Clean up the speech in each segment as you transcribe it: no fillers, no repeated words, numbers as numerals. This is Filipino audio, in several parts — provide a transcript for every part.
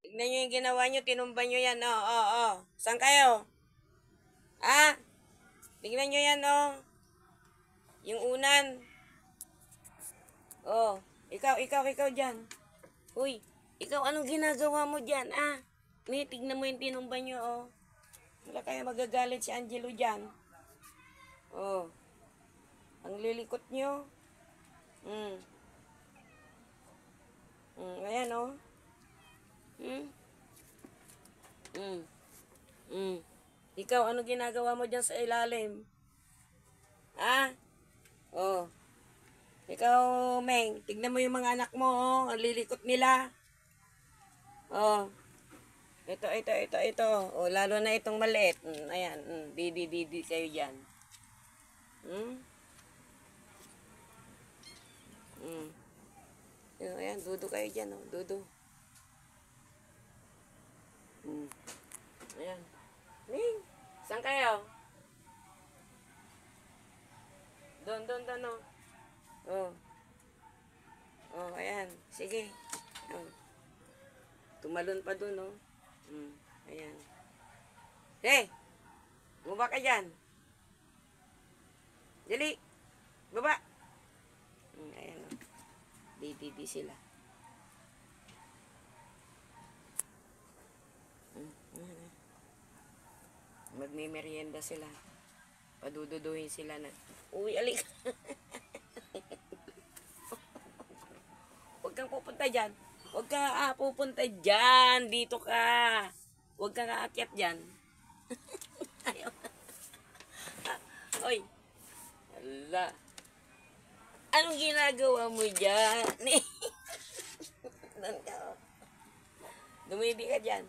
Tignan nyo yung ginawa nyo, tinumba nyo yan, oh, oh, oh. Saan kayo? Ah, tignan nyo yan, oh. Yung unan. Oh, ikaw dyan. Uy, ikaw, anong ginagawa mo dyan, ah? Tignan mo yung tinumba nyo, oh. Wala kaya magagalit si Angelo dyan. Oh, ang lilikot nyo. Hmm. Ayan, oh. Hmm. Hmm. Hmm. Ikaw, ano ginagawa mo dyan sa ilalim? Ah? Oh. Ikaw, Meng, tignan mo yung mga anak mo, oh. Ang lilikot nila. Oh. Ito. Oh, lalo na itong maliit. Ayan. Didi kayo dyan. Hmm? Hmm. Ayan, dudo kayo dyan, oh. Dudo. Ayan. Meng, saan kayo? Doon, oh. Oh. Oh, ayan. Sige. Oh. Tumalon pa doon, oh. Ayan. Hey! Bumaba ka dyan. Dali. Baba. Ayan, oh. Di sila. Magmimerienda sila. Padududuhin sila na. Uy, alik. Huwag kang pupunta dyan. Huwag ka pupunta dyan. Dito ka. Huwag kang aakyat dyan. Ayaw. Oy. Ala. Anong ginagawa mo dyan? Dumidi ka dyan.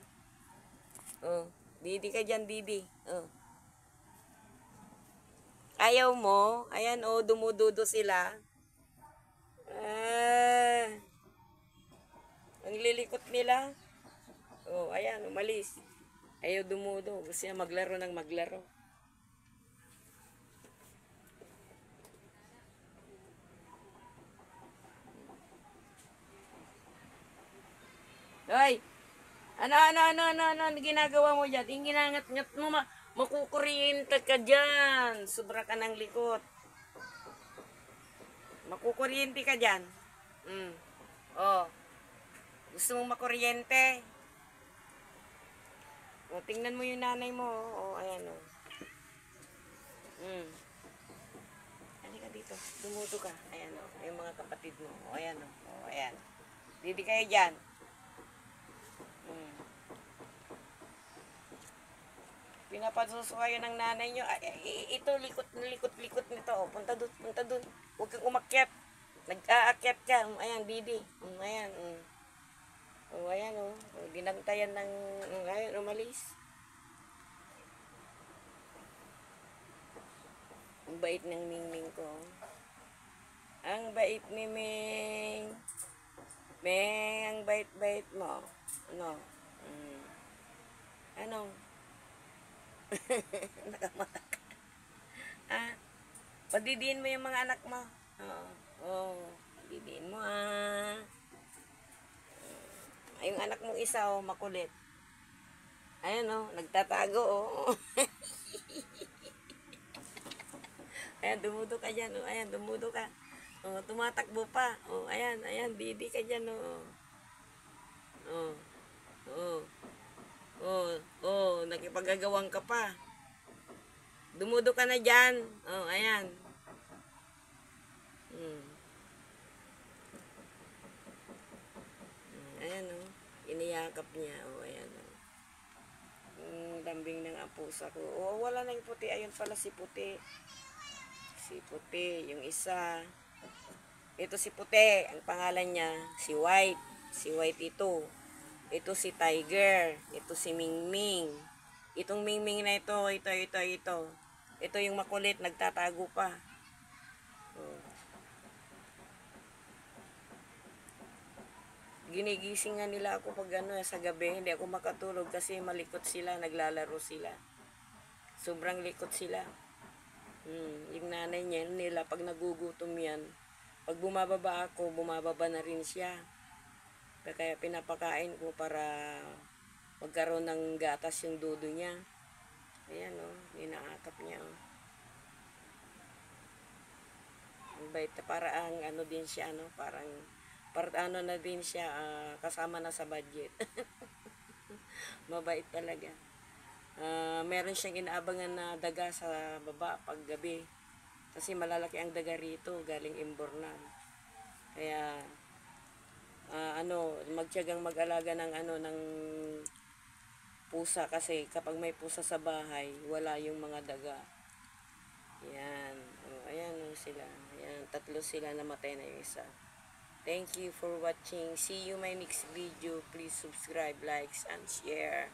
Oh. Didi ka dyan, Didi. Oh. Ayaw mo? Ayan, oh. Dumududo sila. Ah. Ang lilikot nila. Oh, ayan, umalis. Ayaw dumudo. Gusto niya maglaro ng maglaro. Hoy! Ano ginagawa mo dyan? Yung ginangat-ngat mo, makukuryente ka dyan. Sobra ka ng likot. Makukuryente ka dyan. Oh. Gusto mong makuryente? O, tingnan mo yung nanay mo. O, ayan o. Halika dito. Dumudo ka. Ayan o. Yung mga kapatid mo. O, ayan o. O, ayan. Didi kayo dyan. Pinapasusukayo ng nanay nyo. Ito, likot nito. O, punta dun. Huwag kang umakyat. Nag-aakyat ka. Ayan, Didi. Ayan. O, ayan o. Dinagtayan ng... Ayan, umalis. Ang bait ng Mingming ko. Ang bait ni Ming. Ming, ang bait-bait mo. Ano? Ano? Nakamata ka. Ah, padidiin mo yung mga anak mo. Padidiin mo yung anak mong isa, makulit. Ayan, nagtatago, Ayan, dumudo ka dyan, Ayan, dumudo ka. Tumatakbo pa. Ayan, Didi ka dyan, nakipagagawang ka pa. Dumudo ka na dyan. Ayan. Ayan, iniyakap niya. Ayan, lambing ng pusa ko. Wala na yung puti. Ayun pala si puti. Si puti, yung isa. Ito si puti. Ang pangalan niya, si White. Si White ito. Ito si Tiger. Ito si Mingming. Itong Mingming na ito. Ito yung makulit. Nagtatago pa. Ginigising nga nila ako pag sa gabi. Hindi ako makatulog kasi malikot sila. Naglalaro sila. Sobrang likot sila. Yung nanay nila, pag nagugutom yan, pag bumababa ako, bumababa na rin siya. Kaya pinapakain ko para magkaroon ng gatas yung dudo niya. Ayan o, inaakap niya o. Bait, para ang ano din siya, ano, parang ano na din siya, kasama na sa budget. Mabait talaga. Meron siyang inaabangan na daga sa baba pag gabi. Kasi malalaki ang daga rito, galing Imbornan. Kaya magtiyagang mag-alaga ng ng pusa kasi kapag may pusa sa bahay, wala yung mga daga. Yan. Ayan sila. Ayan, 3 sila, namatay na yung isa. Thank you for watching. See you my next video. Please subscribe, likes, and share.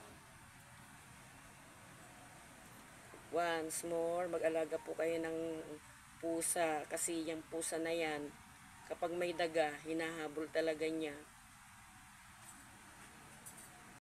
Once more, mag-alaga po kayo ng pusa kasi yung pusa na yan, kapag may daga, hinahabol talaga niya.